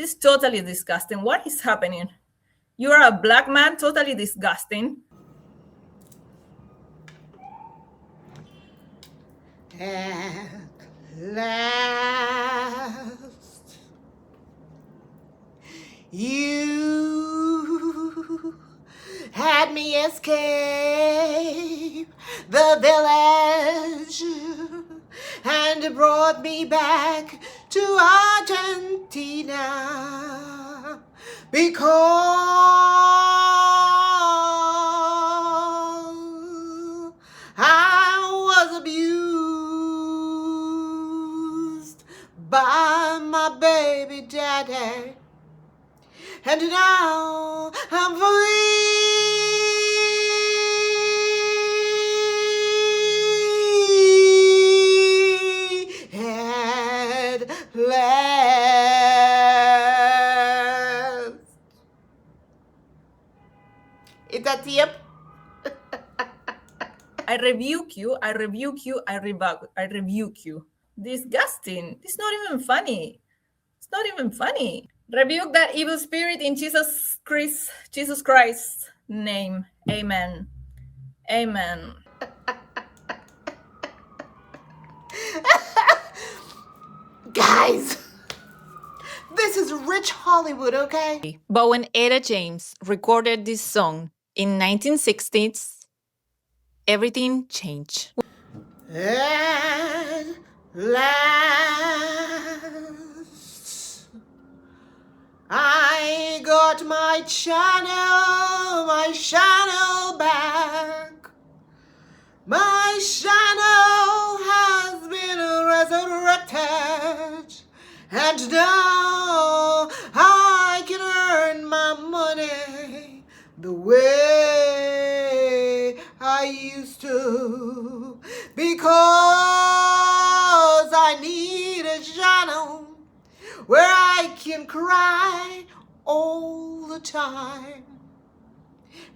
This is totally disgusting. What is happening? You are a black man, totally disgusting. At last, you had me escape the village and brought me back to Argentina because I was abused by my baby daddy, and now I'm free at last. Is that yep? I rebuke you, I rebuke you, I rebuke you. Disgusting. It's not even funny. It's not even funny. Rebuke that evil spirit in Jesus Christ's name. Amen. Amen. Guys, this is rich Hollywood, okay? But when Etta James recorded this song in 1960s, everything changed. At last, I got my channel back. My channel has been resurrected, and now I can earn my money the way I used to, because I need a channel where I can cry all the time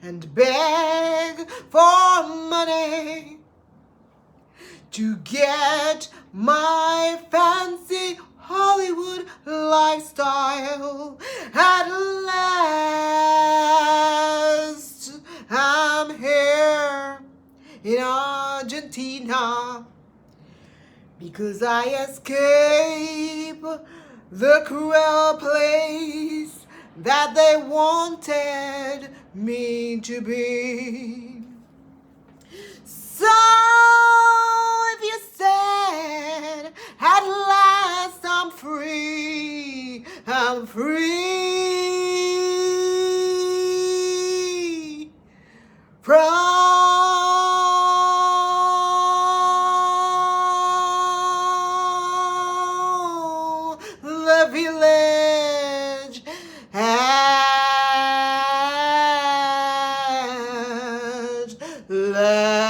and beg for money to get my fancy Hollywood lifestyle. At last, I'm here in Argentina because I escape the cruel place that they wanted me to be. So if you said at last I'm free from the village at last.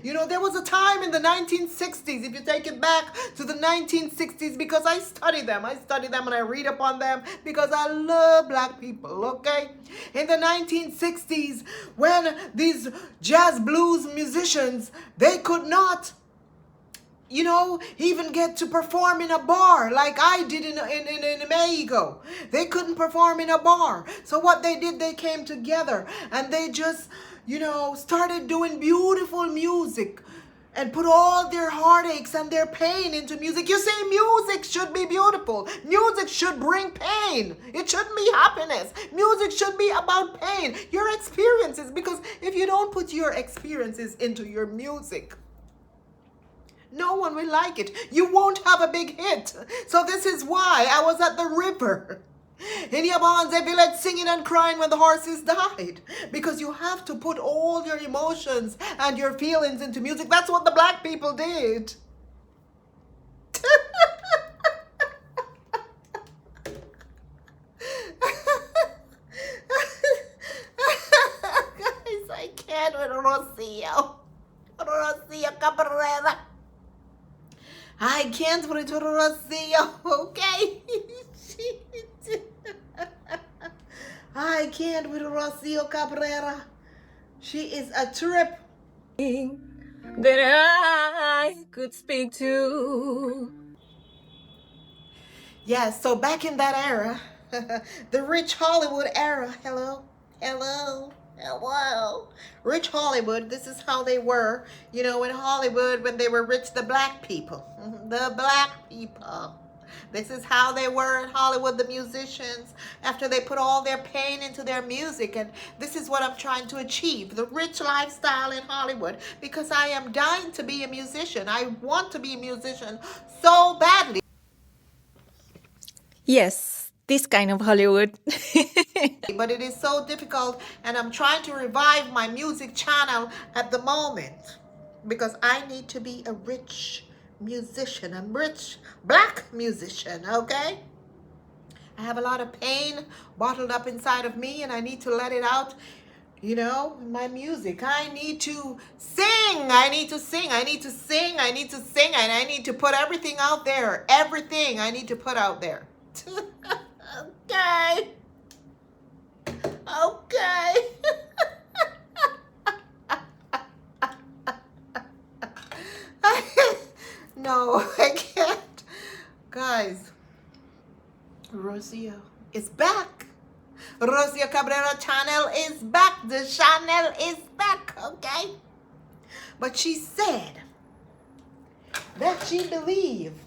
You know, there was a time in the 1960s, if you take it back to the 1960s, because I study them and I read up on them because I love black people, okay? In the 1960s, when these jazz blues musicians, they could not, you know, even get to perform in a bar like I did in Mexico. They couldn't perform in a bar. So what they did, they came together and they just, you know, started doing beautiful music and put all their heartaches and their pain into music. You see, music should be beautiful. Music should bring pain. It shouldn't be happiness. Music should be about pain. Your experiences, because if you don't put your experiences into your music, no one will like it. You won't have a big hit. So this is why I was at the river in Yabonze village singing and crying when the horses died. Because you have to put all your emotions and your feelings into music. That's what the black people did. Guys, I can't with Rocio. Rocio Cabrera. I can't with Rosio, okay? I can't with Rocio Cabrera. She is a trip. that I could speak to. Yes, so back in that era, the rich Hollywood era, hello, hello, hello. Rich Hollywood, this is how they were. You know, in Hollywood, when they were rich, the black people. The black people. This is how they were in Hollywood, the musicians, after they put all their pain into their music. And this is what I'm trying to achieve, the rich lifestyle in Hollywood, because I am dying to be a musician. I want to be a musician so badly. Yes, this kind of Hollywood. But it is so difficult, and I'm trying to revive my music channel at the moment because I need to be a rich musician, a rich black musician, okay? I have a lot of pain bottled up inside of me, and I need to let it out, you know, in my music. I need to sing. I need to sing. I need to sing. I need to sing. And I need to put everything out there. Everything I need to put out there. Okay. Okay. No, I can't. Guys, Rosio is back. Rosio Cabrera channel is back. The channel is back, okay? But she said that she believed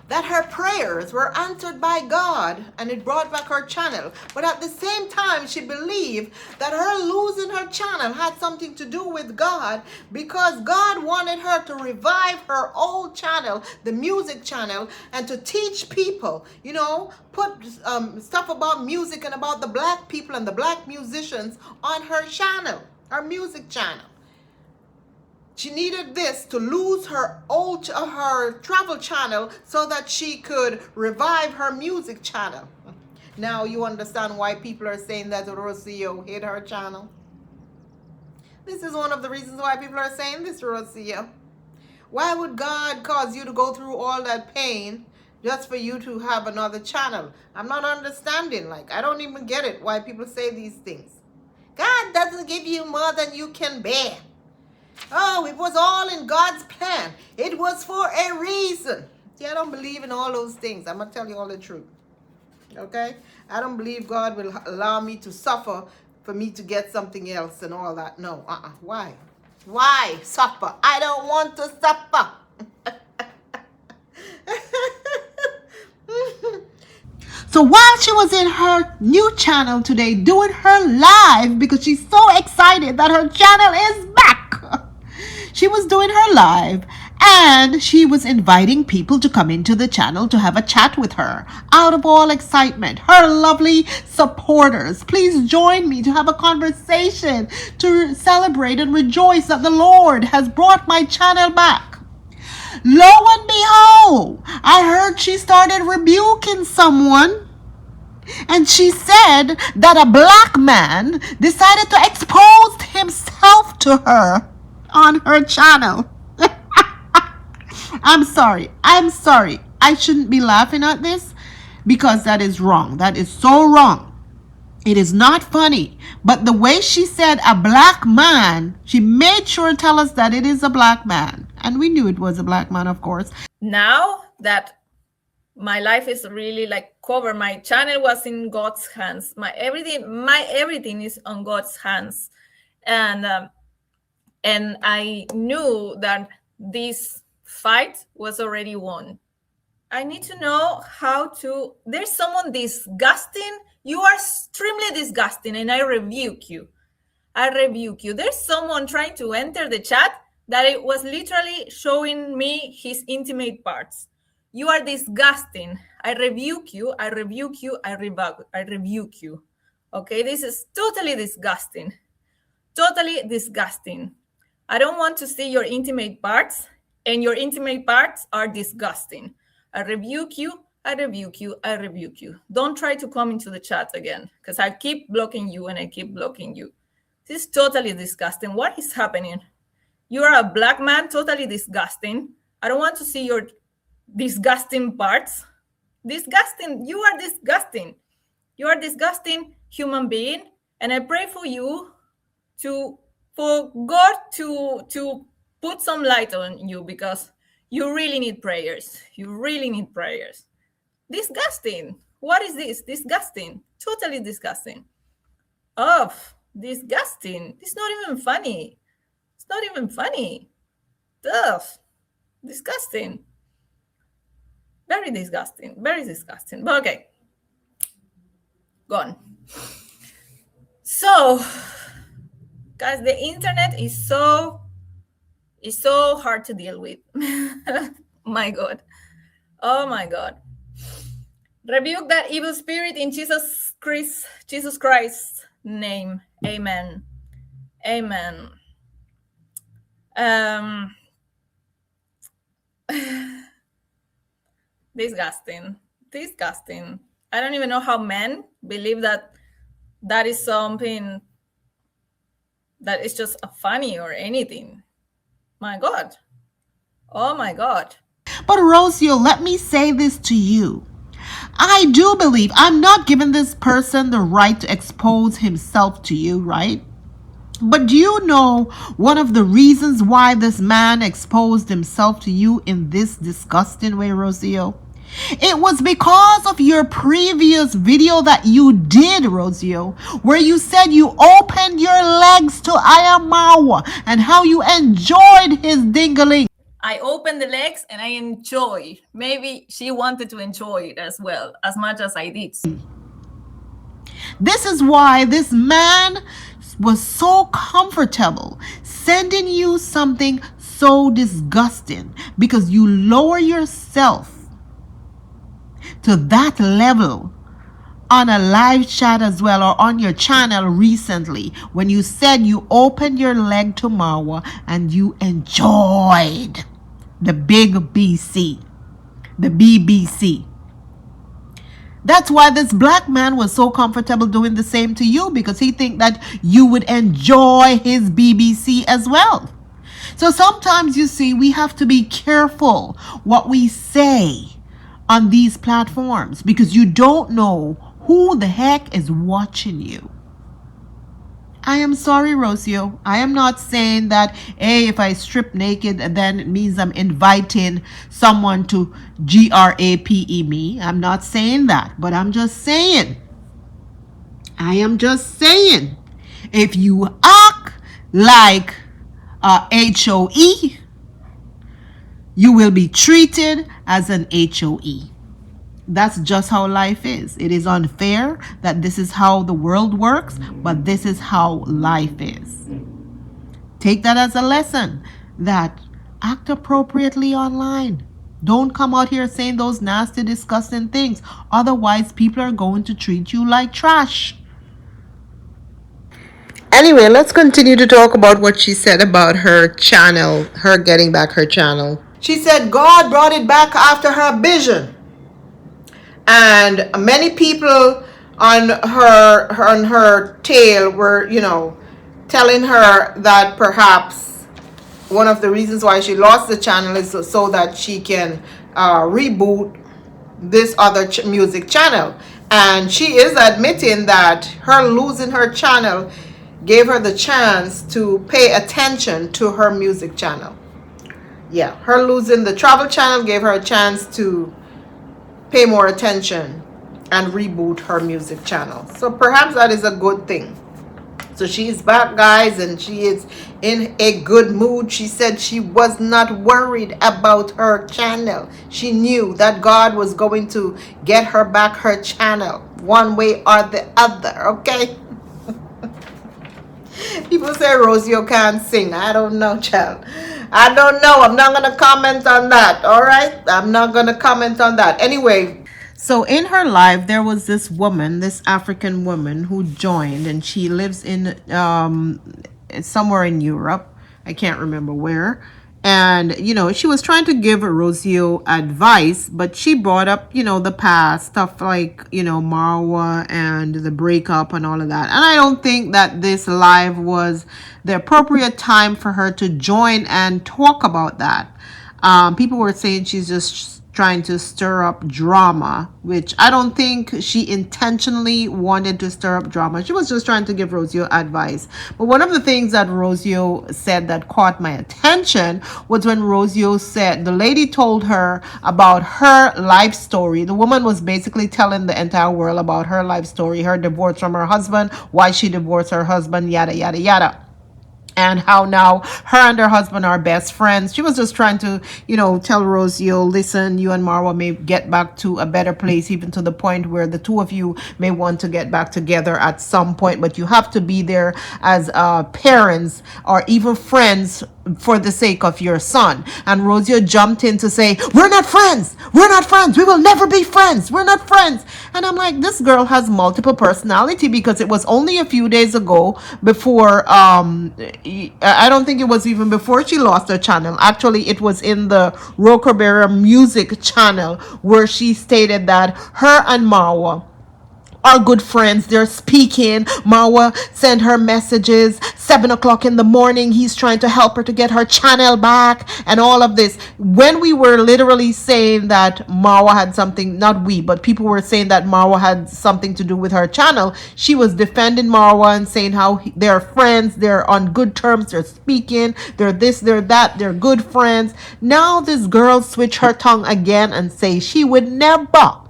that her prayers were answered by God and it brought back her channel. But at the same time, she believed that her losing her channel had something to do with God, because God wanted her to revive her old channel, the music channel, and to teach people, you know, put stuff about music and about the black people and the black musicians on her channel, her music channel. She needed this to lose her her travel channel so that she could revive her music channel. Now you understand why people are saying that Rosio hid her channel. This is one of the reasons why people are saying this, Rosio. Why would God cause you to go through all that pain just for you to have another channel? I'm not understanding. Like, I don't even get it why people say these things. God doesn't give you more than you can bear. Oh, it was all in God's plan. It was for a reason. See, I don't believe in all those things. I'm going to tell you all the truth. Okay? I don't believe God will allow me to suffer for me to get something else and all that. No. Why? Why suffer? I don't want to suffer. So while she was in her new channel today doing her live, because she's so excited that her channel is back, she was doing her live and she was inviting people to come into the channel to have a chat with her out of all excitement. Her lovely supporters, please join me to have a conversation to celebrate and rejoice that the Lord has brought my channel back. Lo and behold, I heard she started rebuking someone, and she said that a black man decided to expose himself to her on her channel. I'm sorry. I'm sorry. I shouldn't be laughing at this because that is wrong. That is so wrong. It is not funny. But the way she said a black man, she made sure to tell us that it is a black man. And we knew it was a black man, of course. Now that my life is really like covered, my channel was in God's hands. My everything is on God's hands. And I knew that this fight was already won. I need to know how to. There's someone disgusting. You are extremely disgusting, and I rebuke you. I rebuke you. There's someone trying to enter the chat that it was literally showing me his intimate parts. You are disgusting. I rebuke you. I rebuke you. I rebuke you. Okay, this is totally disgusting. Totally disgusting. I don't want to see your intimate parts, and your intimate parts are disgusting. I rebuke you. I rebuke you. I rebuke you. Don't try to come into the chat again, because I keep blocking you and I keep blocking you. This is totally disgusting. What is happening? You are a black man, totally disgusting. I don't want to see your disgusting parts. Disgusting. You are disgusting. You are disgusting human being. And I pray for you for God to put some light on you, because you really need prayers. You really need prayers. Disgusting. What is this? Disgusting. Totally disgusting. Oh, disgusting. It's not even funny. It's not even funny. Ugh. Disgusting. Very disgusting. Very disgusting. But okay. Gone. So, guys, the internet is so hard to deal with. My God. Oh my God. Rebuke that evil spirit in Jesus Christ's name. Amen. Amen. Disgusting. Disgusting. I don't even know how men believe that that is something that is just funny or anything. My God. Oh my God. But Rosio, let me say this to you. I do believe I'm not giving this person the right to expose himself to you, right? But do you know one of the reasons why this man exposed himself to you in this disgusting way, Rosio? It was because of your previous video that you did, Rosio, where you said you opened your legs to Marwa and how you enjoyed his dingaling. I opened the legs and I enjoy. Maybe she wanted to enjoy it as well, as much as I did. This is why this man was so comfortable sending you something so disgusting, because you lower yourself to that level on a live chat as well, or on your channel recently, when you said you opened your leg to Marwa and you enjoyed the big BC, the BBC. That's why this black man was so comfortable doing the same to you, because he think that you would enjoy his BBC as well. So sometimes, you see, we have to be careful what we say on these platforms, because you don't know who the heck is watching you. I am sorry, Rocio. I am not saying that, hey, if I strip naked, then it means I'm inviting someone to GRAPE me. I'm not saying that, but I'm just saying. If you act like a HOE, you will be treated as an HOE. That's just how life is. It is unfair that this is how the world works, but this is how life is. Take that as a lesson, that act appropriately online. Don't come out here saying those nasty, disgusting things. Otherwise, people are going to treat you like trash. Anyway, let's continue to talk about what she said about her channel, her getting back her channel. She said God brought it back after her vision. And many people on her tail were, telling her that perhaps one of the reasons why she lost the channel is so that she can reboot this other music channel. And she is admitting that her losing her channel gave her the chance to pay attention to her music channel. Yeah, her losing the travel channel gave her a chance to pay more attention and reboot her music channel. So perhaps that is a good thing. So she is back, guys, and she is in a good mood. She said she was not worried about her channel. She knew that God was going to get her back her channel one way or the other, okay? People say Rosio can't sing. I don't know, child. I don't know. I'm not going to comment on that, all right? I'm not going to comment on that. Anyway, so in her life, there was this woman, this African woman who joined, and she lives in somewhere in Europe. I can't remember where. And, she was trying to give Rosio advice, but she brought up, the past stuff like, Marwa and the breakup and all of that. And I don't think that this live was the appropriate time for her to join and talk about that. People were saying she's just trying to stir up drama, which I don't think she intentionally wanted to stir up drama. She was just trying to give Rosio advice. But one of the things that Rosio said that caught my attention was when Rosio said the lady told her about her life story. The woman was basically telling the entire world about her life story, her divorce from her husband, why she divorced her husband, yada, yada, yada, and how now her and her husband are best friends. She was just trying to, tell Rosio, listen, you and Marwa may get back to a better place, even to the point where the two of you may want to get back together at some point, but you have to be there as parents or even friends for the sake of your son. And Rosio jumped in to say, we're not friends. We're not friends. We will never be friends. We're not friends. And I'm like, this girl has multiple personality, because it was only a few days ago before, I don't think it was even before she lost her channel. Actually, it was in the Cabrera music channel where she stated that her and Marwa are good friends. They're speaking. Marwa sent her messages 7 o'clock in the morning. He's trying to help her to get her channel back and all of this. When we were literally saying that Marwa had something, not we, but people were saying that Marwa had something to do with her channel, she was defending Marwa and saying how they're friends, they're on good terms, they're speaking, they're this, they're that, they're good friends. Now this girl switch her tongue again and say she would never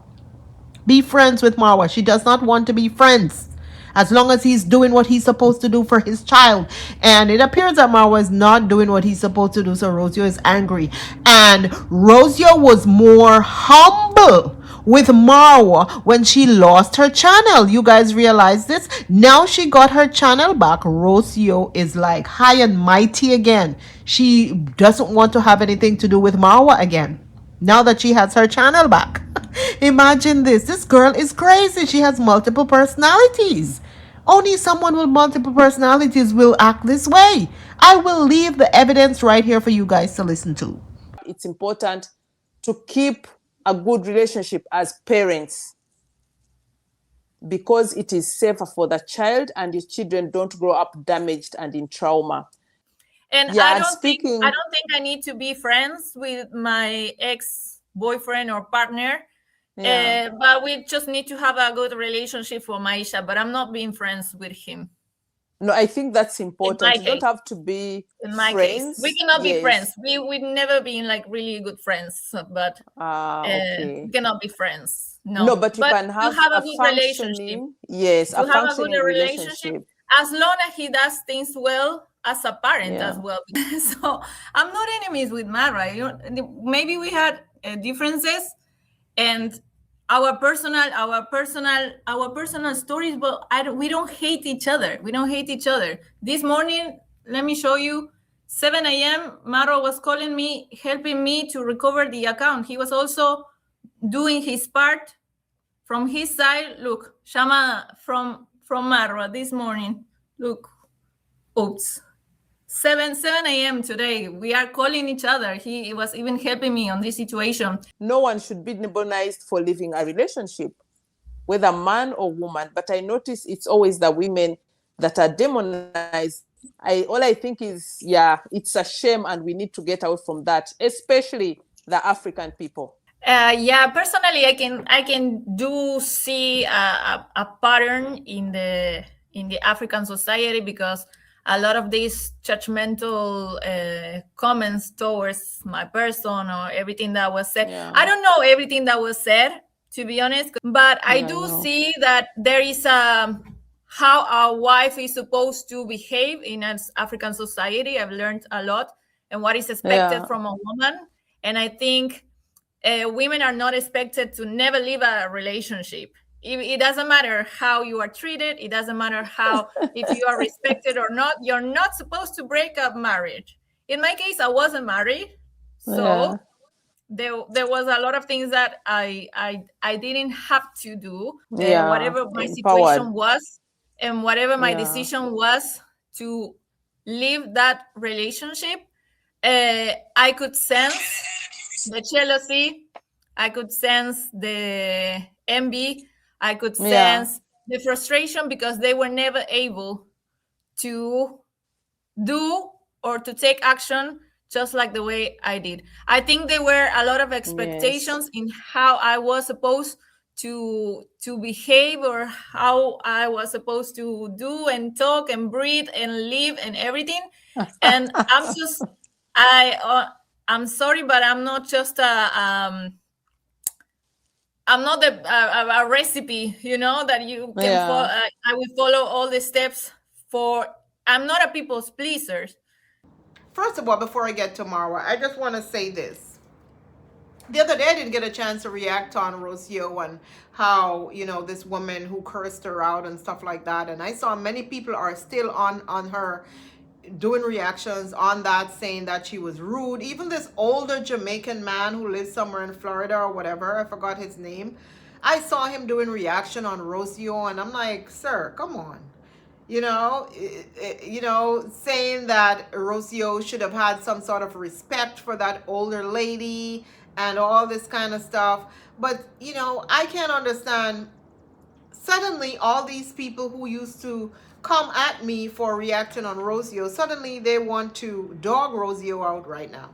be friends with Marwa. She does not want to be friends as long as he's doing what he's supposed to do for his child. And it appears that Marwa is not doing what he's supposed to do, so Rosio is angry. And Rosio was more humble with Marwa when she lost her channel. You guys realize this? Now she got her channel back. Rosio is like high and mighty again. She doesn't want to have anything to do with Marwa again now that she has her channel back. Imagine this. This girl is crazy. She has multiple personalities. Only someone with multiple personalities will act this way. I will leave the evidence right here for you guys to listen to. It's important to keep a good relationship as parents, because it is safer for the child and the children don't grow up damaged and in trauma. And I don't think I need to be friends with my ex-boyfriend or partner. But we just need to have a good relationship for Maisha. But I'm not being friends with him. No, I think that's important. You don't have to be friends. We cannot be friends. We've never been like really good friends, but we cannot be friends. No, but you can have a good relationship. Yes, a functioning relationship. As long as he does things well as a parent as well. So I'm not enemies with Marwa. Maybe we had differences and our personal stories, but we don't hate each other. We don't hate each other. This morning, let me show you, 7 a.m. Marwa was calling me, helping me to recover the account. He was also doing his part from his side. Look, Shama from Marwa this morning. Look, oops. 7 a.m. today. We are calling each other. He was even helping me on this situation. No one should be demonized for living a relationship, whether man or woman. But I notice it's always the women that are demonized. All I think is, it's a shame, and we need to get out from that, especially the African people. Personally, I can do see a pattern in the African society, because a lot of these judgmental comments towards my person or everything that was said. I don't know everything that was said, to be honest, but I do see that there is how a wife is supposed to behave in an African society. I've learned a lot, and what is expected from a woman. And I think women are not expected to never leave a relationship. It doesn't matter how you are treated. It doesn't matter if you are respected or not. You're not supposed to break up marriage. In my case, I wasn't married. So there was a lot of things that I didn't have to do. Whatever my situation was and whatever my decision was to leave that relationship, I could sense the jealousy. I could sense the envy. I could sense the frustration, because they were never able to do or to take action just like the way I did. I think there were a lot of Yes. expectations in how I was supposed to behave, or how I was supposed to do and talk and breathe and live and everything. And I'm sorry, but I'm not just I'm not a recipe, that you can follow. Yeah. I will follow all the steps for. I'm not a people's pleaser. First of all, before I get to Marwa, I just want to say this. The other day, I didn't get a chance to react on Rosio and how, this woman who cursed her out and stuff like that. And I saw many people are still on her, doing reactions on that, saying that she was rude. Even this older Jamaican man who lives somewhere in Florida or whatever, I forgot his name. I saw him doing reaction on Rosio, and I'm like, sir, come on. Saying that Rocio should have had some sort of respect for that older lady and all this kind of stuff. But, I can't understand. Suddenly, all these people who used to come at me for reacting on Rocio, suddenly they want to dog Rocio out right now.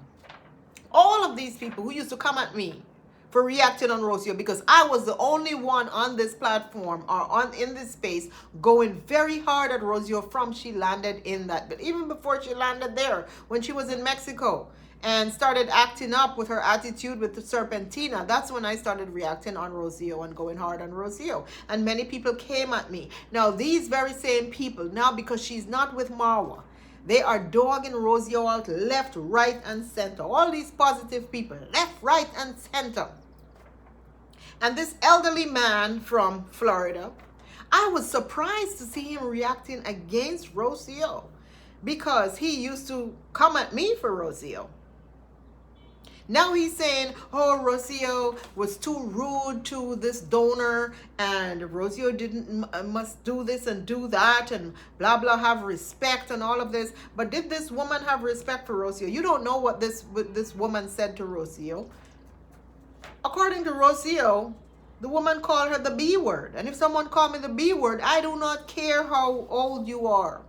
All of these people who used to come at me for reacting on Rosio, because I was the only one on this platform or in this space going very hard at Rosio from she landed in that. But even before she landed there, when she was in Mexico and started acting up with her attitude with the Serpentina, that's when I started reacting on Rosio and going hard on Rosio. And many people came at me. Now, these very same people, now because she's not with Marwa, they are dogging Rosio out left, right, and center. All these positive people, left, right, and center. And this elderly man from Florida, I was surprised to see him reacting against Rosio, because he used to come at me for Rosio. Now he's saying, oh, Rosio was too rude to this donor, and Rosio must do this and do that, and blah, blah, have respect and all of this. But did this woman have respect for Rosio? You don't know what this woman said to Rosio. According to Rosio, the woman called her the B word. And if someone called me the B word, I do not care how old you are.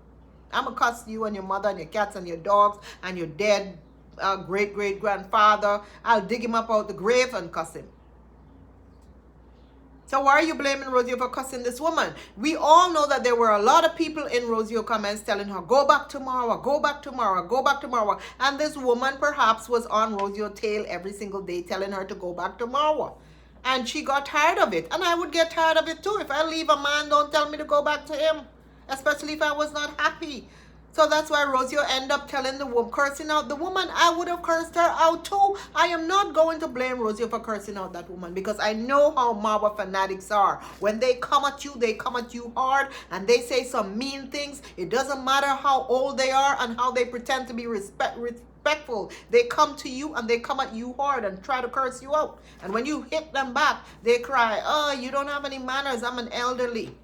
I'm going to cuss you and your mother and your cats and your dogs and your dead great-great-grandfather. I'll dig him up out the grave and cuss him. So why are you blaming Rosio for cussing this woman? We all know that there were a lot of people in Rosio comments telling her, go back to Marwa, go back to Marwa, go back to Marwa. And this woman perhaps was on Rosio's tail every single day telling her to go back to Marwa. And she got tired of it. And I would get tired of it too. If I leave a man, don't tell me to go back to him. Especially if I was not happy. So that's why Rosio ended up telling the woman, cursing out the woman. I would have cursed her out too. I am not going to blame Rosio for cursing out that woman, because I know how Marwa fanatics are. When they come at you hard, and they say some mean things. It doesn't matter how old they are and how they pretend to be respectful. They come to you and they come at you hard and try to curse you out. And when you hit them back, they cry, oh, you don't have any manners. I'm an elderly.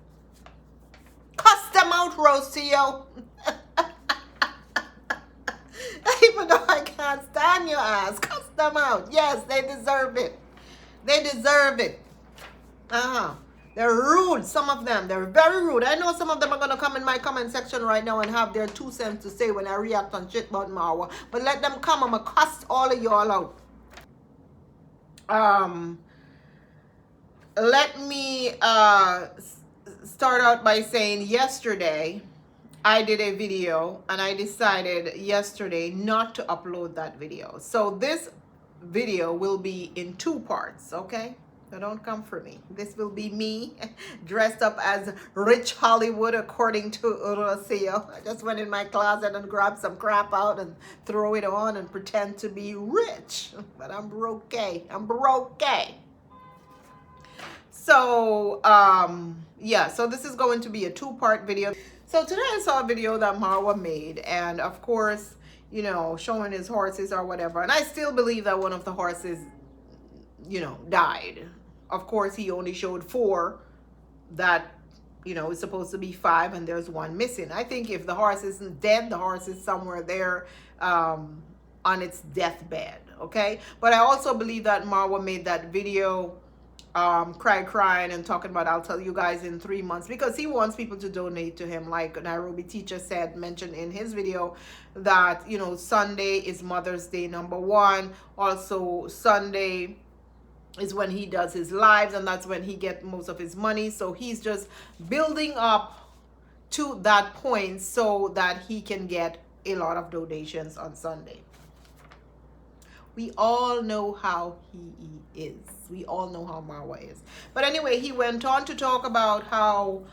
Cuss them out, Rocio. Even though I can't stand your ass, cuss them out. Yes, they deserve it. They deserve it. They're rude, some of them. They're very rude. I know some of them are going to come in my comment section right now and have their 2 cents to say when I react on shit about Marwa. But let them come. I'm going to cuss all of y'all out. Let me start out by saying yesterday I did a video, and I decided yesterday not to upload that video. So this video will be in 2 parts, okay? So don't come for me. This will be me dressed up as Rich Hollywood according to Rocio. I just went in my closet and grabbed some crap out and throw it on and pretend to be rich. But I'm broke. I'm broke. So, yeah, so this is going to be a 2-part video. So today I saw a video that Marwa made, and of course, showing his horses or whatever. And I still believe that one of the horses, died. Of course, he only showed 4 that, is supposed to be 5, and there's 1 missing. I think if the horse isn't dead, the horse is somewhere there on its deathbed, okay? But I also believe that Marwa made that video crying and talking about, I'll tell you guys in 3 months, because he wants people to donate to him. Like Nairobi teacher said, mentioned in his video, that, you know, Sunday is Mother's Day #1. Also Sunday is when he does his lives, and that's when he gets most of his money. So he's just building up to that point so that he can get a lot of donations on Sunday. We all know how he is. We all know how Marwa is. But anyway, he went on to talk about how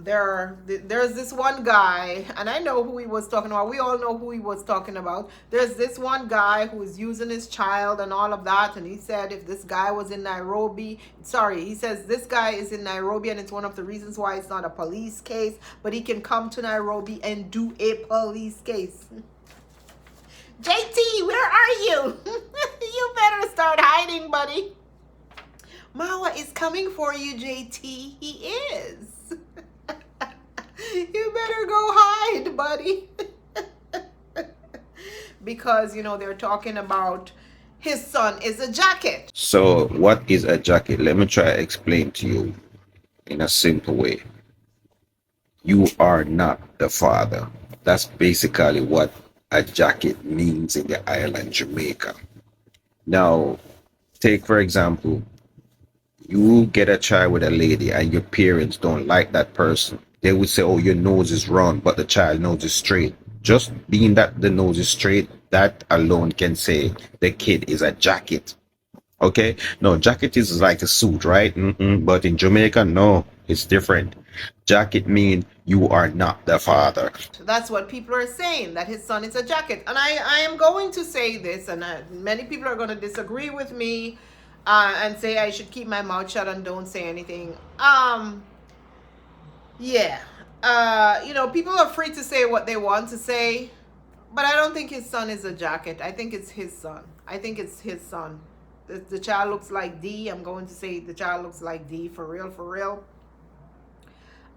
there's this one guy, and I know who he was talking about. We all know who he was talking about. There's this one guy who is using his child and all of that, and he said if this guy was in Nairobi, he says this guy is in Nairobi, and it's one of the reasons why it's not a police case, but he can come to Nairobi and do a police case. JT, where are you? You better start hiding, buddy. Marwa is coming for you, JT. He is. You better go hide, buddy. Because, you know, they're talking about his son is a jacket. So what is a jacket? Let me try to explain to you in a simple way. You are not the father. That's basically what a jacket means in the island Jamaica. Now, take for example, you get a child with a lady and your parents don't like that person. They would say, oh, your nose is round, but the child nose is straight. Just being that the nose is straight, that alone can say the kid is a jacket. Okay? No, jacket is like a suit, right? But in Jamaica, no, it's different. Jacket mean you are not the father. That's what people are saying, that his son is a jacket. And I am going to say this, and many people are going to disagree with me and say I should keep my mouth shut and don't say anything. Yeah. You know, people are free to say what they want to say, but I don't think his son is a jacket. I think it's his son. I think it's his son. The child looks like D. I'm going to say the child looks like D, for real, for real.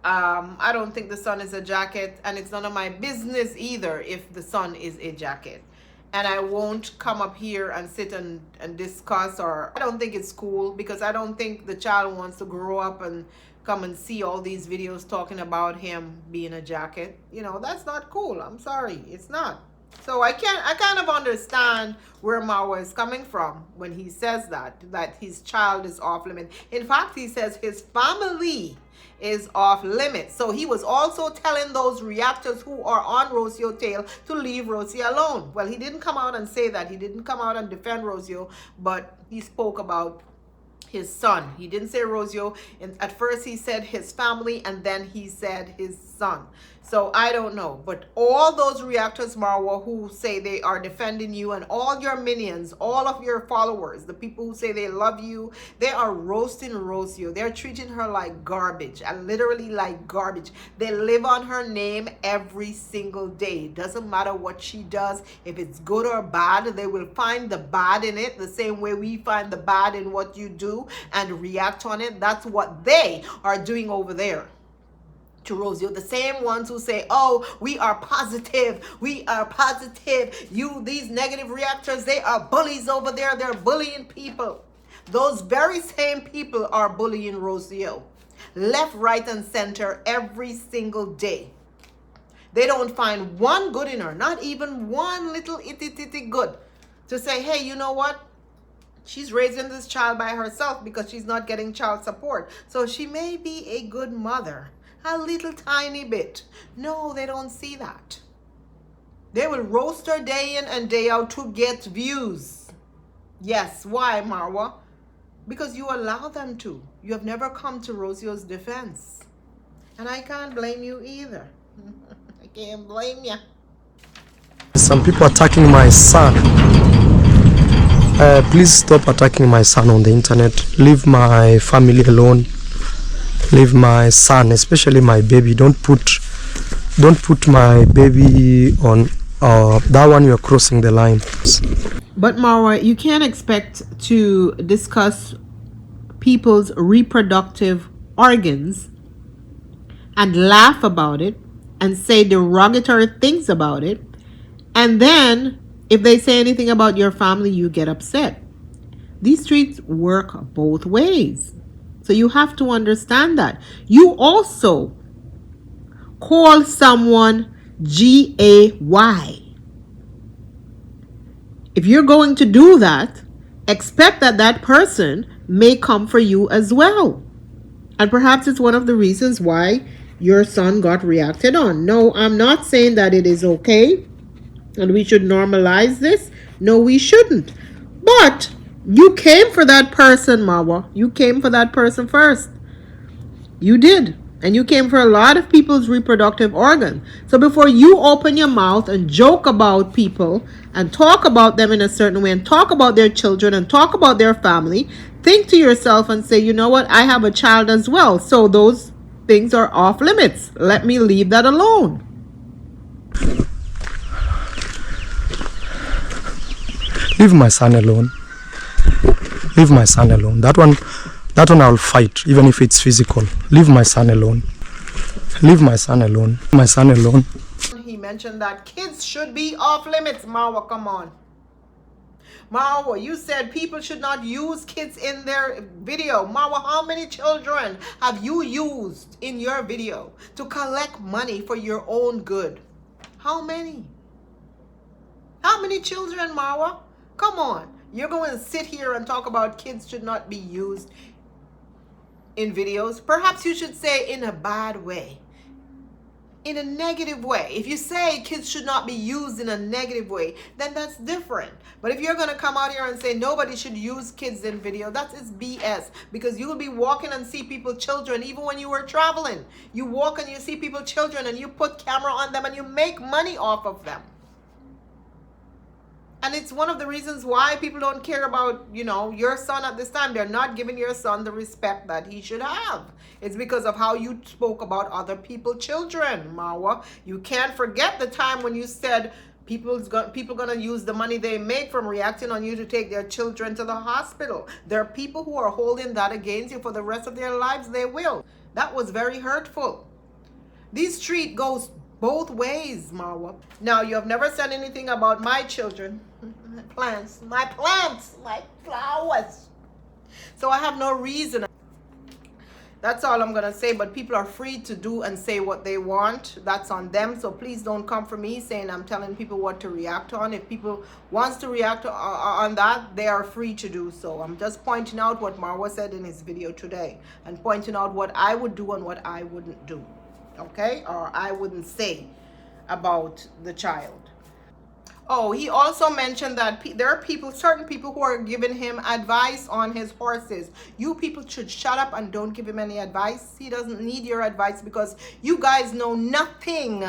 I don't think the son is a jacket, and it's none of my business either if the son is a jacket. And I won't come up here and sit and discuss, or I don't think it's cool, because I don't think the child wants to grow up and come and see all these videos talking about him being a jacket. You know, that's not cool. I'm sorry, it's not. So I kind of understand where Marwa is coming from when he says that his child is off limit. In fact, he says his family is off limits. So he was also telling those reactors who are on Rosio's tail to leave Rosio alone. Well, he didn't come out and say that. He didn't come out and defend Rosio, but he spoke about his son. He didn't say Rosio. At first he said his family, and then he said his son. So I don't know. But all those reactors, Marwa, who say they are defending you, and all your minions, all of your followers, the people who say they love you, they are roasting Rosio. They're treating her like garbage, and literally like garbage. They live on her name every single day. It doesn't matter what she does. If it's good or bad, they will find the bad in it, the same way we find the bad in what you do and react on it. That's what they are doing over there to Rosio. The same ones who say, oh, we are positive, these negative reactors, they are bullies over there, they're bullying people. Those very same people are bullying Rosio left, right, and center every single day. They don't find one good in her, not even one little itty good, to say, hey, you know what, she's raising this child by herself because she's not getting child support, so she may be a good mother. A little tiny bit. No, they don't see that. They will roast her day in and day out to get views. Yes, why, Marwa? Because you allow them to. You have never come to Rosio's defense. And I can't blame you either. I can't blame you. Some people attacking my son. Please stop attacking my son on the internet. Leave my family alone. Leave my son, especially my baby. Don't put my baby on that one. You're crossing the line. But Marwa, you can't expect to discuss people's reproductive organs and laugh about it and say derogatory things about it, and then if they say anything about your family, you get upset. These streets work both ways. So you have to understand that. You also call someone GAY. If you're going to do that, expect that that person may come for you as well. And perhaps it's one of the reasons why your son got reacted on. No, I'm not saying that it is okay and we should normalize this. No, we shouldn't. But you came for that person, Marwa. You came for that person first. You did. And you came for a lot of people's reproductive organ. So before you open your mouth and joke about people and talk about them in a certain way and talk about their children and talk about their family, think to yourself and say, you know what? I have a child as well. So those things are off limits. Let me leave that alone. Leave my son alone. Leave my son alone. That one I'll fight, even if it's physical. Leave my son alone. Leave my son alone. My son alone. He mentioned that kids should be off limits. Marwa, come on. Marwa, you said people should not use kids in their video. Marwa, how many children have you used in your video to collect money for your own good? How many? How many children, Marwa? Come on. You're going to sit here and talk about kids should not be used in videos. Perhaps you should say in a bad way, in a negative way. If you say kids should not be used in a negative way, then that's different. But if you're going to come out here and say nobody should use kids in video, that is BS, because you will be walking and see people children. Even when you were traveling, you walk and you see people children and you put camera on them and you make money off of them. And it's one of the reasons why people don't care about, your son at this time. They're not giving your son the respect that he should have. It's because of how you spoke about other people's children, Marwa. You can't forget the time when you said people gonna use the money they make from reacting on you to take their children to the hospital. There are people who are holding that against you for the rest of their lives. They will. That was very hurtful. This street goes both ways, Marwa. Now, you have never said anything about my children, my plants, my flowers. So I have no reason. That's all I'm going to say, but people are free to do and say what they want. That's on them. So please don't come for me saying I'm telling people what to react on. If people wants to react on that, they are free to do so. I'm just pointing out what Marwa said in his video today and pointing out what I would do and what I wouldn't do. Okay? Or I wouldn't say about the child. Oh, he also mentioned that there are certain people who are giving him advice on his horses. You people should shut up and don't give him any advice. He doesn't need your advice because you guys know nothing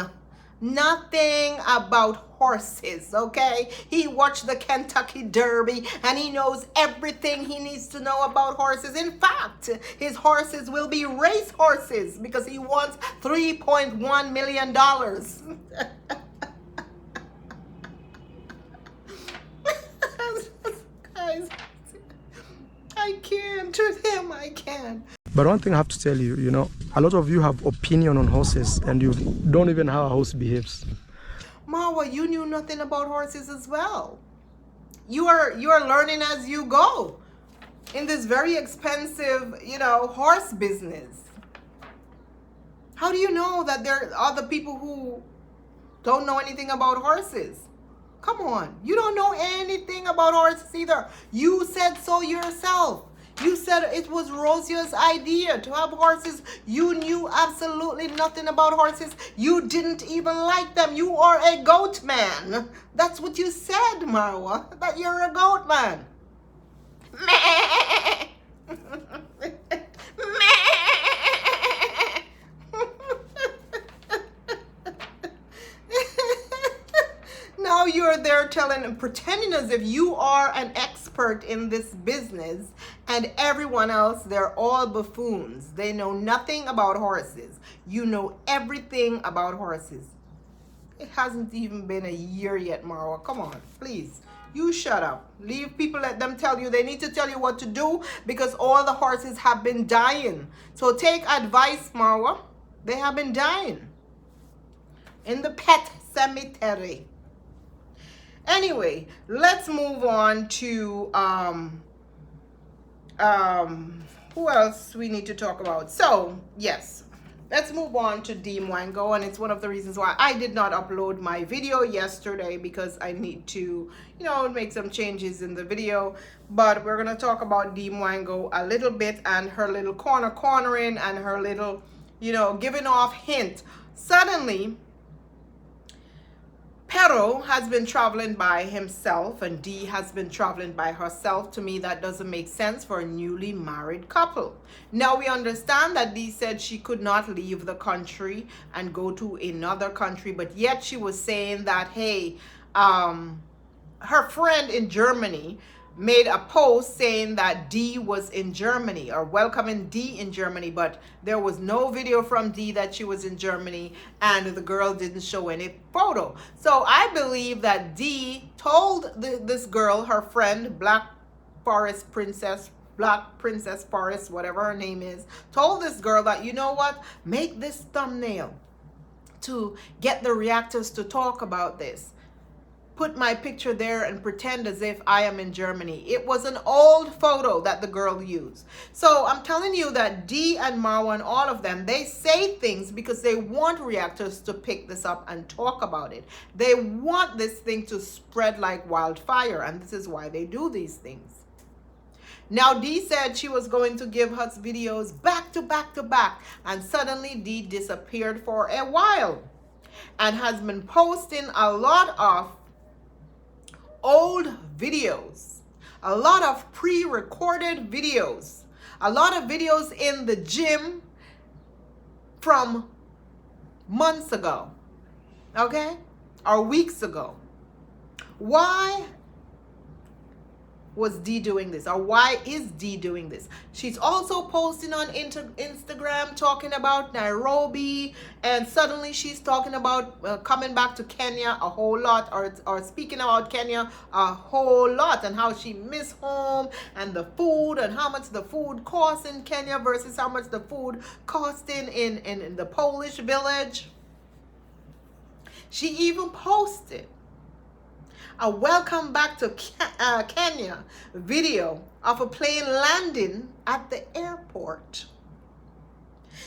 about horses, okay? He watched the Kentucky Derby and he knows everything he needs to know about horses. In fact, his horses will be race horses because he wants $3.1 million. Guys, I can't. With him, I can't. But one thing I have to tell you, a lot of you have opinion on horses and you don't even know how a horse behaves. Marwa, you knew nothing about horses as well. You are learning as you go in this very expensive, horse business. How do you know that there are other people who don't know anything about horses? Come on. You don't know anything about horses either. You said so yourself. You said it was Rosio's idea to have horses. You knew absolutely nothing about horses. You didn't even like them. You are a goat man. That's what you said, Marwa, that you're a goat man. Now you're there telling and pretending as if you are an expert in this business, and everyone else, they're all buffoons. They know nothing about horses. You know everything about horses. It hasn't even been a year yet, Marwa. Come on, please. You shut up. Leave people, let them tell you. They need to tell you what to do because all the horses have been dying. So take advice, Marwa. They have been dying in the pet cemetery. Anyway, let's move on to Who else we need to talk about? So yes, let's move on to D Wango, and it's one of the reasons why I did not upload my video yesterday, because I need to, make some changes in the video. But we're gonna talk about D Wango a little bit, and her little cornering, and her little, giving off hint. Suddenly, Pero has been traveling by himself and D has been traveling by herself. To me, that doesn't make sense for a newly married couple. Now, we understand that D said she could not leave the country and go to another country, but yet she was saying that, hey, her friend in Germany made a post saying that D was in Germany, or welcoming D in Germany, but there was no video from D that she was in Germany, and the girl didn't show any photo. So I believe that D told this girl, her friend, Black Princess Forest, whatever her name is, told this girl that, you know what, make this thumbnail to get the reactors to talk about this. Put my picture there and pretend as if I am in Germany. It was an old photo that the girl used. So I'm telling you that D and Marwa and all of them, they say things because they want reactors to pick this up and talk about it. They want this thing to spread like wildfire, and this is why they do these things. Now, D said she was going to give us videos back to back to back, and suddenly D disappeared for a while and has been posting a lot of old videos, a lot of pre-recorded videos, a lot of videos in the gym from months ago, okay, or weeks ago. Why was D doing this, or why is D doing this? She's also posting on Instagram talking about Nairobi, and suddenly she's talking about coming back to Kenya a whole lot, or speaking about Kenya a whole lot, and how she missed home and the food, and how much the food costs in Kenya versus how much the food costs in the Polish village. She even posted a welcome back to Kenya video of a plane landing at the airport.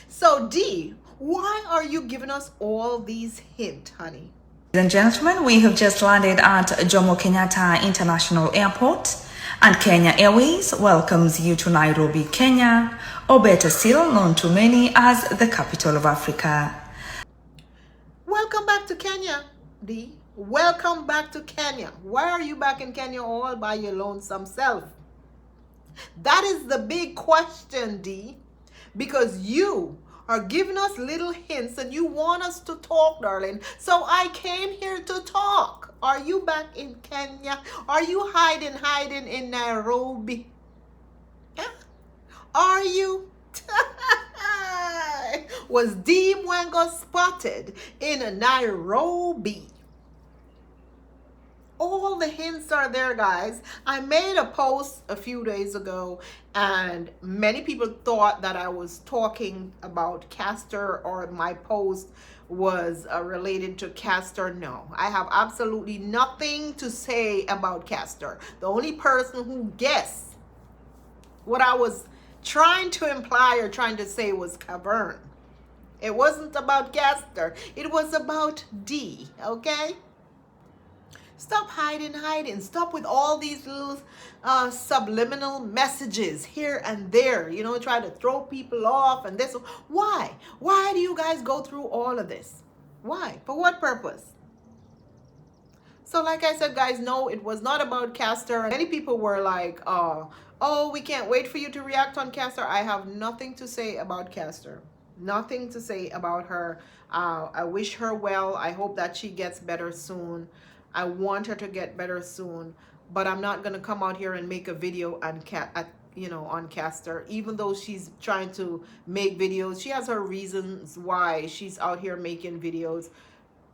So D, why are you giving us all these hints, honey? Ladies and gentlemen, we have just landed at Jomo Kenyatta International Airport, and Kenya Airways welcomes you to Nairobi, Kenya, or better still, known to many as the capital of Africa. Welcome back to Kenya, D. Welcome back to Kenya. Why are you back in Kenya all by your lonesome self? That is the big question, D. Because you are giving us little hints and you want us to talk, darling. So I came here to talk. Are you back in Kenya? Are you hiding in Nairobi? Huh? Are you? Was D Wango spotted in Nairobi? All the hints are there, guys. I made a post a few days ago, and many people thought that I was talking about Castor, or my post was related to Castor. No, I have absolutely nothing to say about Castor. The only person who guessed what I was trying to imply or trying to say was Cabrera. It wasn't about Castor. It was about D, okay? Stop hiding. Stop with all these little subliminal messages here and there. Try to throw people off and this. Why? Why do you guys go through all of this? Why? For what purpose? So like I said, guys, no, it was not about Castor. Many people were like, oh, we can't wait for you to react on Castor. I have nothing to say about Castor. Nothing to say about her. I wish her well. I hope that she gets better soon. I want her to get better soon, but I'm not gonna come out here and make a video on on Castor. Even though she's trying to make videos, she has her reasons why she's out here making videos.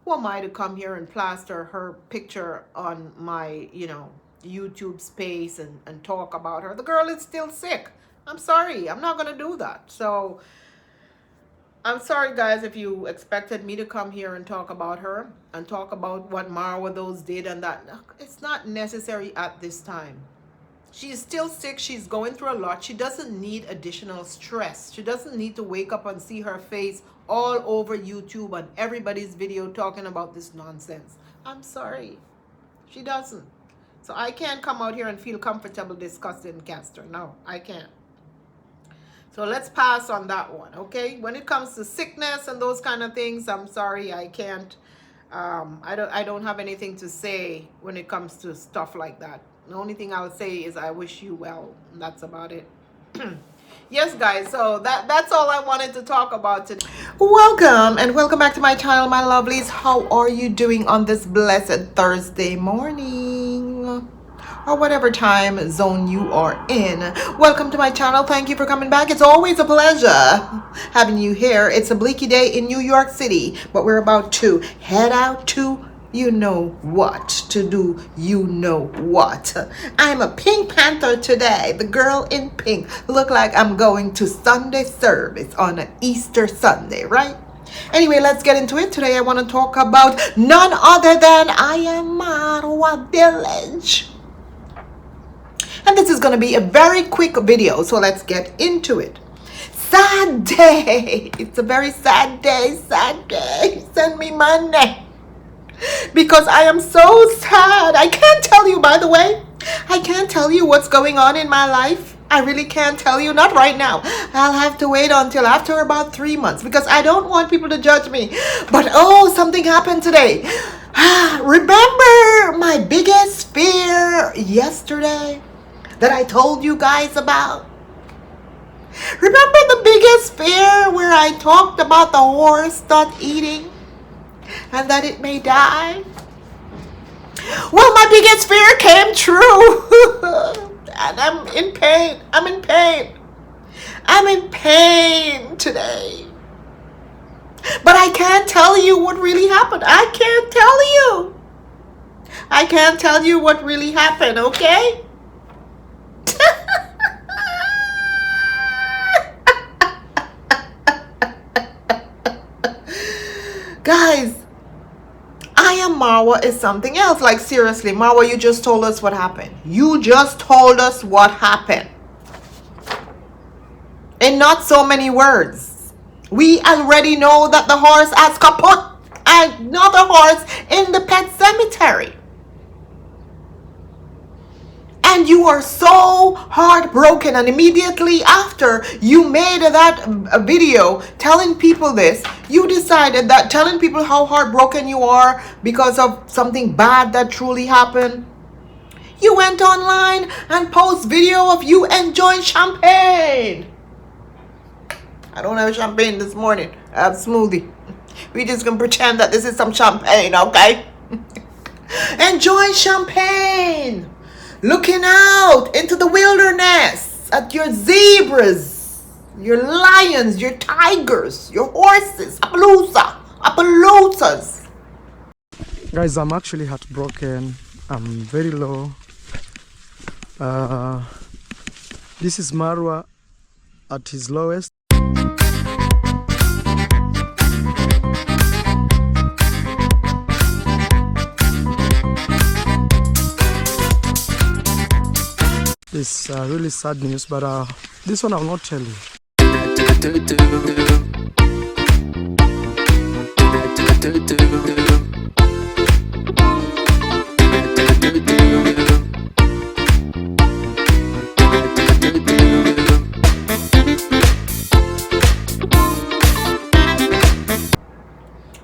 Who am I to come here and plaster her picture on my YouTube space and talk about her? The girl is still sick. I'm sorry, I'm not gonna do that. So I'm sorry, guys, if you expected me to come here and talk about her and talk about what Marwa those did and that. It's not necessary at this time. She is still sick. She's going through a lot. She doesn't need additional stress. She doesn't need to wake up and see her face all over YouTube and everybody's video talking about this nonsense. I'm sorry. She doesn't. So I can't come out here and feel comfortable discussing Castor. No, I can't. So let's pass on that one, okay? When it comes to sickness and those kind of things, I'm sorry, I can't. I don't have anything to say when it comes to stuff like that. The only thing I'll say is I wish you well. And that's about it. Yes, guys, so that's all I wanted to talk about today. Welcome and welcome back to my channel, my lovelies. How are you doing on this blessed Thursday morning? Or whatever time zone you are in. Welcome to my channel. Thank you for coming back. It's always a pleasure having you here. It's a bleaky day in New York City, but we're about to head out to you know what to do. You know what. I'm a Pink Panther today. The girl in pink. Look like I'm going to Sunday service on an Easter Sunday, right? Anyway, let's get into it. Today I want to talk about none other than I am Marwa Village. And this is going to be a very quick video, so let's get into it. Sad day. It's a very sad day. Sad day. Send me money. Because I am so sad. I can't tell you, by the way. I can't tell you what's going on in my life. I really can't tell you. Not right now. I'll have to wait until after about 3 months because I don't want people to judge me. But oh, something happened today. Remember my biggest fear yesterday that I told you guys about? Remember the biggest fear where I talked about the horse not eating and that it may die? Well, my biggest fear came true. And I'm in pain. I'm in pain. I'm in pain today. But I can't tell you what really happened. I can't tell you. I can't tell you what really happened, okay? Guys, I am Marwa is something else. Like, seriously, Marwa, you just told us what happened. You just told us what happened. In not so many words. We already know that the horse has kaput another horse in the pet cemetery. And you are so heartbroken, and immediately after you made that video telling people this, you decided that telling people how heartbroken you are because of something bad that truly happened, you went online and post video of you enjoying champagne. I don't have champagne this morning. I have smoothie. We just gonna pretend that this is some champagne, okay? Enjoying champagne. Looking out into the wilderness at your zebras, your lions, your tigers, your horses, Appaloosas. Guys, I'm actually heartbroken. I'm very low. This is Marwa at his lowest. It's really sad news, but this one I will not tell you.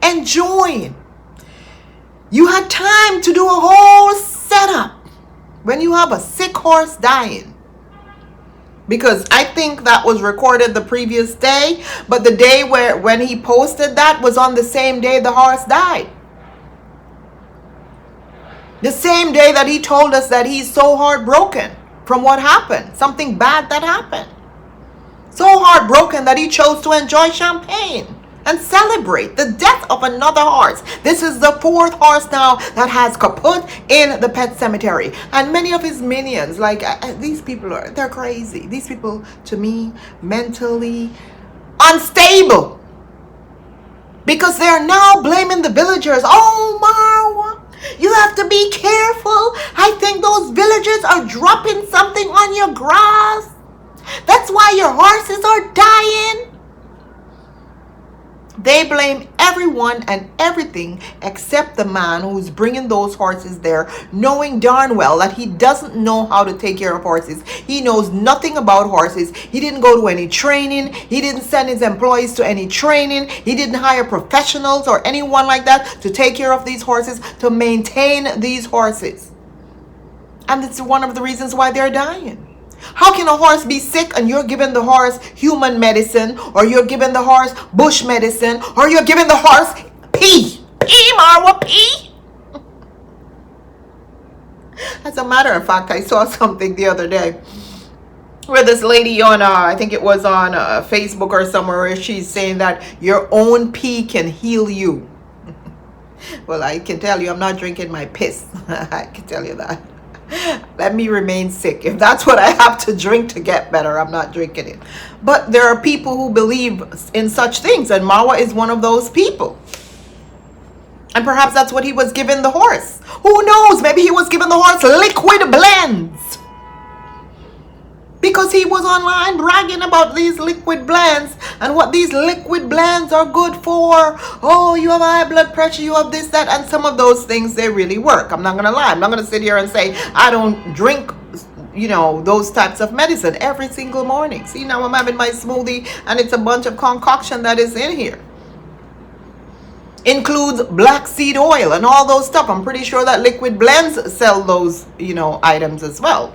Enjoying. You had time to do a whole setup when you have a sick horse dying. Because I think that was recorded the previous day, but the day when he posted that was on the same day the horse died. The same day that he told us that he's so heartbroken from what happened, something bad that happened. So heartbroken that he chose to enjoy champagne and celebrate the death of another horse. This is the 4th horse now that has kaput in the pet cemetery. And many of his minions, like these people, they're crazy. These people, to me, mentally unstable. Because they're now blaming the villagers. Oh, Marwa, You have to be careful. I think those villagers are dropping something on your grass. That's why your horses are dying. They blame everyone and everything except the man who's bringing those horses there, knowing darn well that he doesn't know how to take care of horses. He knows nothing about horses. He didn't go to any training. He didn't send his employees to any training. He didn't hire professionals or anyone like that to take care of these horses, to maintain these horses. And it's one of the reasons why they're dying. How can a horse be sick and you're giving the horse human medicine, or you're giving the horse bush medicine, or you're giving the horse pee? Pee, Marwa, pee? As a matter of fact, I saw something the other day where this lady on, I think it was on Facebook or somewhere, where she's saying that your own pee can heal you. Well, I can tell you, I'm not drinking my piss. I can tell you that. Let me remain sick. If that's what I have to drink to get better, I'm not drinking it. But there are people who believe in such things, and Marwa is one of those people. And perhaps that's what he was giving the horse. Who knows? Maybe he was giving the horse liquid blends, because he was online bragging about these liquid blends and what these liquid blends are good for. Oh, you have high blood pressure, you have this, that, and some of those things, they really work. I'm not going to lie. I'm not going to sit here and say I don't drink, those types of medicine every single morning. See, now I'm having my smoothie and it's a bunch of concoction that is in here. Includes black seed oil and all those stuff. I'm pretty sure that Liquid Blends sell those, items as well.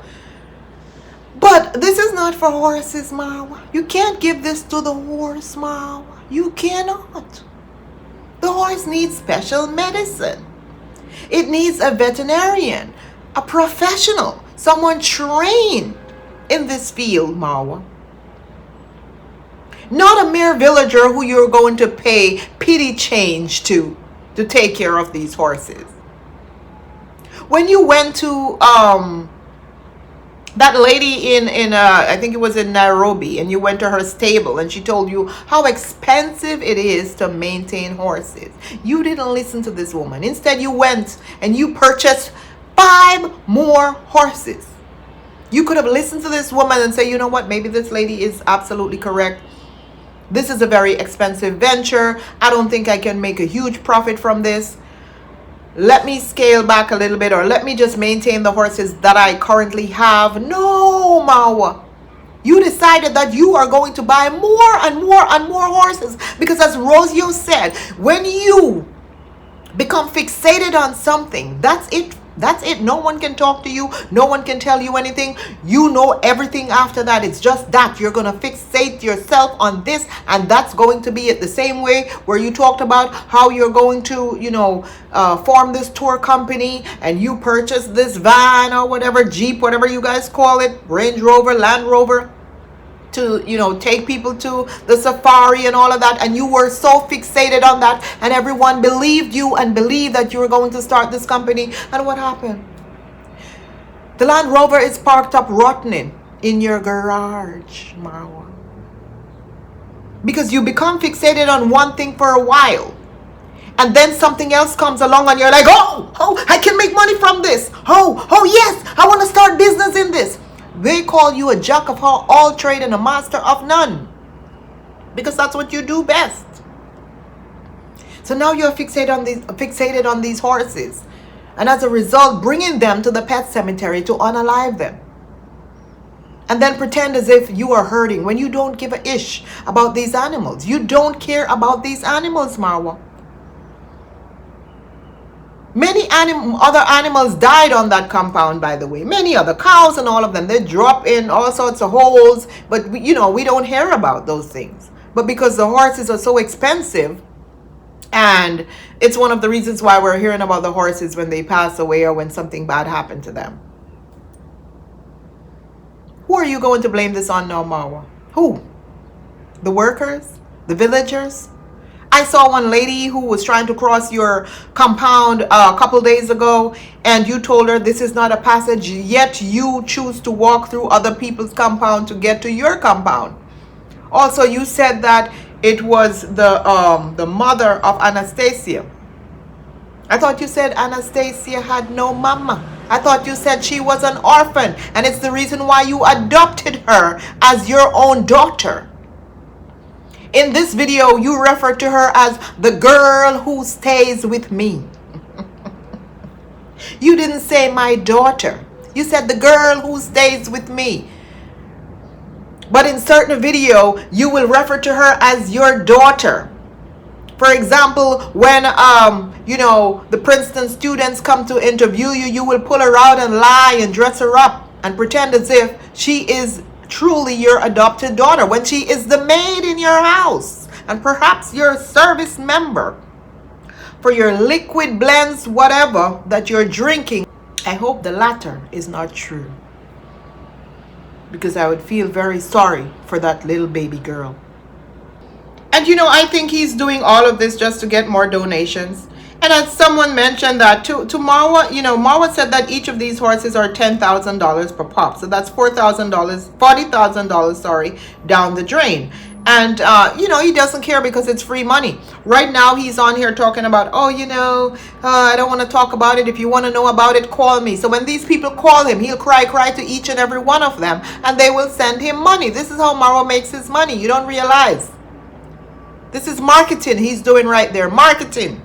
But this is not for horses, Marwa. You can't give this to the horse, Marwa. You cannot. The horse needs special medicine. It needs a veterinarian, a professional, someone trained in this field, Marwa. Not a mere villager who you're going to pay pity change to take care of these horses. When you went to that lady in I think it was in Nairobi, and you went to her stable and she told you how expensive it is to maintain horses, you didn't listen to this woman. Instead, you went and you purchased 5 more horses. You could have listened to this woman and say, you know what, maybe this lady is absolutely correct. This is a very expensive venture. I don't think I can make a huge profit from this. Let me scale back a little bit, or let me just maintain the horses that I currently have. No, Marwa. You decided that you are going to buy more and more and more horses, because as Rosio said, when you become fixated on something, that's it. That's it. No one can talk to you. No one can tell you anything. You know everything after that. It's just that you're going to fixate yourself on this, and that's going to be it. The same way where you talked about how you're going to, form this tour company, and you purchase this van or whatever, Jeep, whatever you guys call it, Range Rover, Land Rover, to take people to the safari and all of that, and you were so fixated on that, and everyone believed you and believed that you were going to start this company. And what happened? The Land Rover is parked up rotting in your garage, Marwa, because you become fixated on one thing for a while, and then something else comes along and you're like, oh, I can make money from this. Oh yes, I want to start business in this. They call you a jack of all trade and a master of none, because that's what you do best. So now you're fixated on these horses, and as a result, bringing them to the pet cemetery to unalive them, and then pretend as if you are hurting when you don't give a ish about these animals. You don't care about these animals, Marwa. Many other animals died on that compound, by the way. Many other cows and all of them. They drop in all sorts of holes, but we don't hear about those things. But because the horses are so expensive, and it's one of the reasons why we're hearing about the horses when they pass away or when something bad happened to them. Who are you going to blame this on now, Marwa? Who? The workers? The villagers? I saw one lady who was trying to cross your compound a couple days ago, and you told her this is not a passage, yet you choose to walk through other people's compound to get to your compound. Also, you said that it was the mother of Anastasia. I thought you said Anastasia had no mama. I thought you said she was an orphan, and it's the reason why you adopted her as your own daughter. In this video, you refer to her as the girl who stays with me. You didn't say my daughter. You said the girl who stays with me. But in certain video, you will refer to her as your daughter. For example, when the Princeton students come to interview you, you will pull her out and lie and dress her up and pretend as if she is truly your adopted daughter when she is the maid in your house and perhaps your service member for your liquid blends, whatever that you're drinking. I hope the latter is not true, because I would feel very sorry for that little baby girl. And I think he's doing all of this just to get more donations. And as someone mentioned that to Marwa, Marwa said that each of these horses are $10,000 per pop. So that's $40,000, sorry, down the drain. And, he doesn't care because it's free money. Right now, he's on here talking about, I don't want to talk about it. If you want to know about it, call me. So when these people call him, he'll cry to each and every one of them. And they will send him money. This is how Marwa makes his money. You don't realize. This is marketing he's doing right there. Marketing.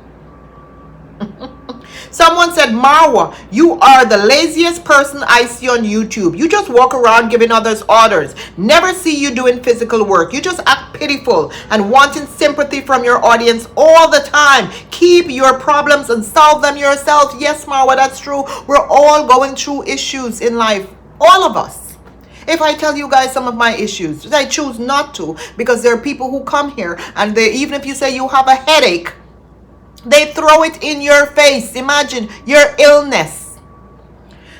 Someone said, Marwa, you are the laziest person I see on YouTube. You just walk around giving others orders. Never see you doing physical work. You just act pitiful and wanting sympathy from your audience all the time. Keep your problems and solve them yourself. Yes, Marwa, that's true. We're all going through issues in life. All of us. If I tell you guys some of my issues, I choose not to, because there are people who come here and even if you say you have a headache, they throw it in your face. Imagine your illness.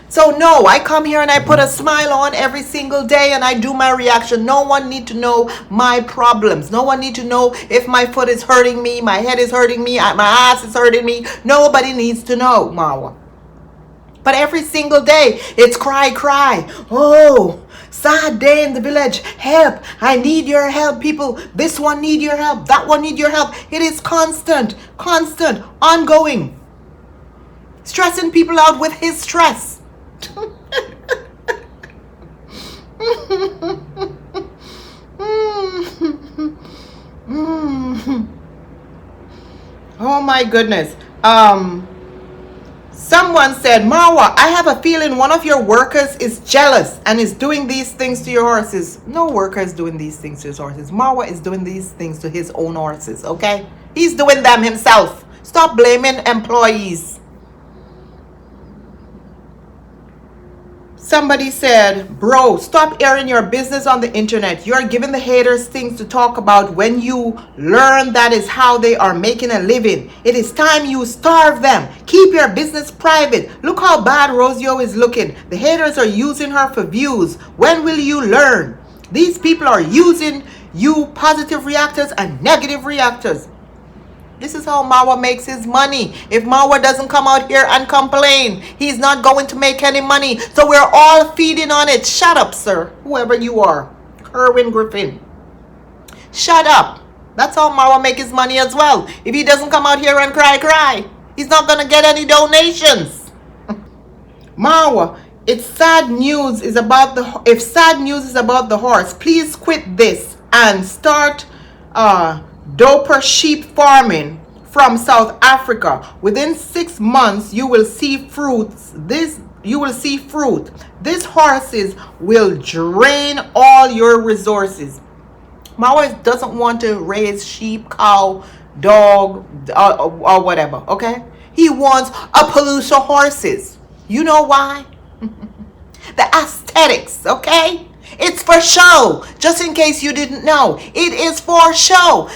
So no, I come here and I put a smile on every single day and I do my reaction. No one need to know my problems. No one need to know if my foot is hurting me, my head is hurting me, my ass is hurting me. Nobody needs to know, Marwa. But every single day, it's cry. Oh, sad day in the village. Help. I need your help, people. This one need your help. That one need your help. It is constant, ongoing. Stressing people out with his stress. Oh my goodness. Someone said, Marwa, I have a feeling one of your workers is jealous and is doing these things to your horses. No worker is doing these things to his horses. Marwa is doing these things to his own horses, okay? He's doing them himself. Stop blaming employees. Somebody said, bro, stop airing your business on the internet. You're giving the haters things to talk about when you learn that is how they are making a living. It is time you starve them. Keep your business private. Look how bad Rosio is looking. The haters are using her for views. When will you learn? These people are using you, positive reactors and negative reactors. This is how Marwa makes his money. If Marwa doesn't come out here and complain, he's not going to make any money. So we're all feeding on it. Shut up, sir. Whoever you are. Kerwin Griffin. Shut up. That's how Marwa makes his money as well. If he doesn't come out here and cry, he's not going to get any donations. Marwa, if sad news is about the horse, please quit this and start doper sheep farming from South Africa. Within 6 months, you will see fruits. These horses will drain all your resources. Marwa doesn't want to raise sheep, cow, dog, or whatever, okay? He wants Appaloosa horses. You know why? The aesthetics, okay? It's for show. Just in case you didn't know, it is for show.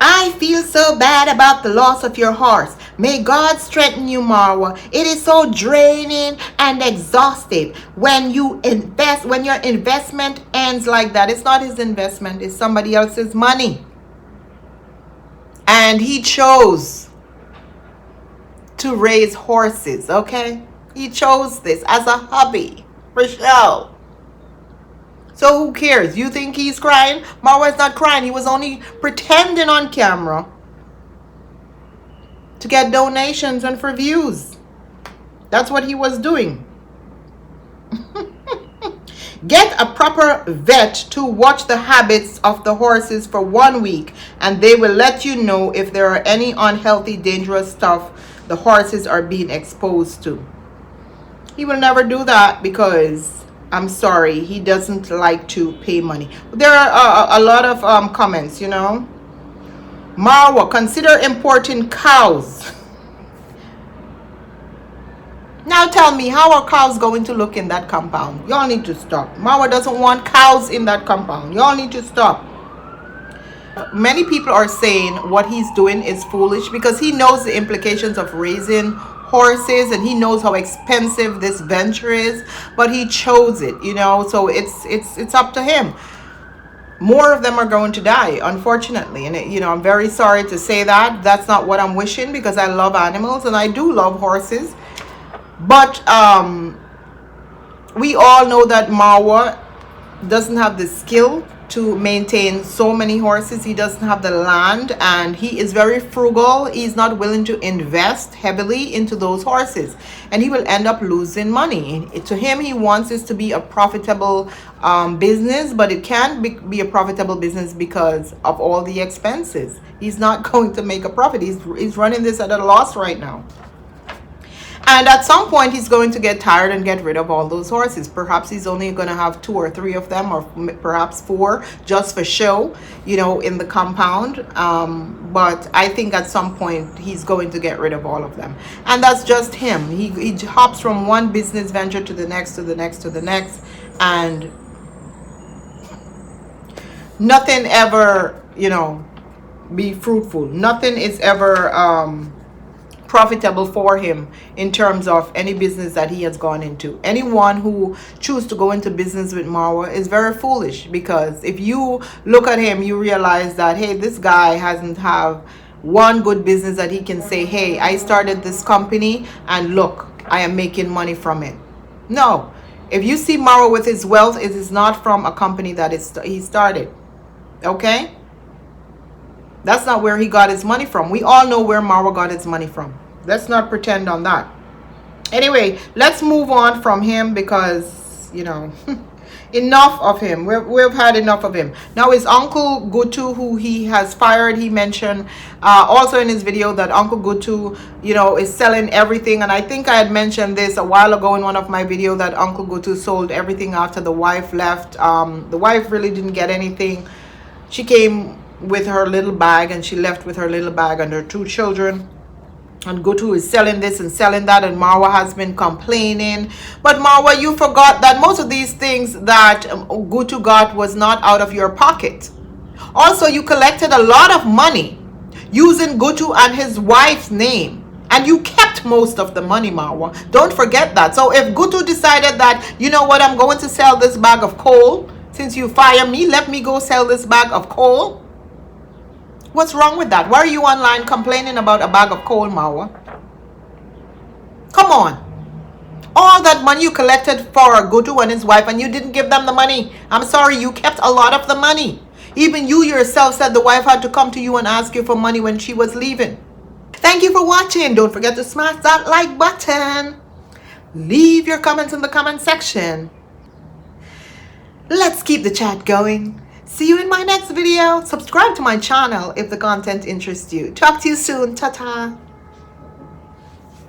I feel so bad about the loss of your horse. May God strengthen you, Marwa. It is so draining and exhausting when your investment ends like that. It's not his investment, it's somebody else's money. And he chose to raise horses, okay? He chose this as a hobby, for show. So who cares? You think he's crying? Marwa is not crying. He was only pretending on camera to get donations and for views. That's what he was doing. Get a proper vet to watch the habits of the horses for 1 week, and they will let you know if there are any unhealthy, dangerous stuff the horses are being exposed to. He will never do that because, I'm sorry, he doesn't like to pay money. There are a lot of comments, you know. Marwa, consider importing cows. Now tell me, how are cows going to look in that compound? Y'all need to stop. Marwa doesn't want cows in that compound. Y'all need to stop. Many people are saying what he's doing is foolish because he knows the implications of raising horses and he knows how expensive this venture is, but he chose it, you know, so it's up to him. More of them are going to die, unfortunately, and you know, I'm very sorry to say that. That's not what I'm wishing because I love animals and I do love horses. But we all know that Marwa doesn't have the skill to maintain so many horses. He doesn't have the land and he is very frugal. He's not willing to invest heavily into those horses and he will end up losing money. To him, he wants this to be a profitable business, but it can't be a profitable business because of all the expenses. He's not going to make a profit. He's running this at a loss right now. And at some point, he's going to get tired and get rid of all those horses. Perhaps he's only going to have 2 or 3 of them, or perhaps 4, just for show, you know, in the compound. But I think at some point, he's going to get rid of all of them. And that's just him. He hops from one business venture to the next, to the next, to the next. And nothing ever, you know, be fruitful. Nothing is ever profitable for him in terms of any business that he has gone into. Anyone who chooses to go into business with Marwa is very foolish, because if you look at him, you realize that, hey, this guy hasn't have one good business that he can say, hey, I started this company and look, I am making money from it. No. If you see Marwa with his wealth, it is not from a company that he started. Okay? That's not where he got his money from. We all know where Marwa got his money from. Let's not pretend on that. Anyway, let's move on from him because, you know, enough of him. We've had enough of him. Now his Uncle Gutu, who he has fired, he mentioned also in his video that Uncle Gutu, you know, is selling everything. And I think I had mentioned this a while ago in one of my videos that Uncle Gutu sold everything after the wife left. The wife really didn't get anything. She came with her little bag and she left with her little bag and her 2 children. And Gutu is selling this and selling that, and Marwa has been complaining. But Marwa, you forgot that most of these things that Gutu got was not out of your pocket. Also, you collected a lot of money using Gutu and his wife's name, and you kept most of the money, Marwa. Don't forget that. So if Gutu decided that, you know what, I'm going to sell this bag of coal, since you fire me, let me go sell this bag of coal. What's wrong with that? Why are you online complaining about a bag of coal, Marwa? Come on. All that money you collected for Gutu and his wife, and you didn't give them the money. I'm sorry, you kept a lot of the money. Even you yourself said the wife had to come to you and ask you for money when she was leaving. Thank you for watching. Don't forget to smash that like button. Leave your comments in the comment section. Let's keep the chat going. See you in my next video. Subscribe to my channel if the content interests you. Talk to you soon. Ta-ta.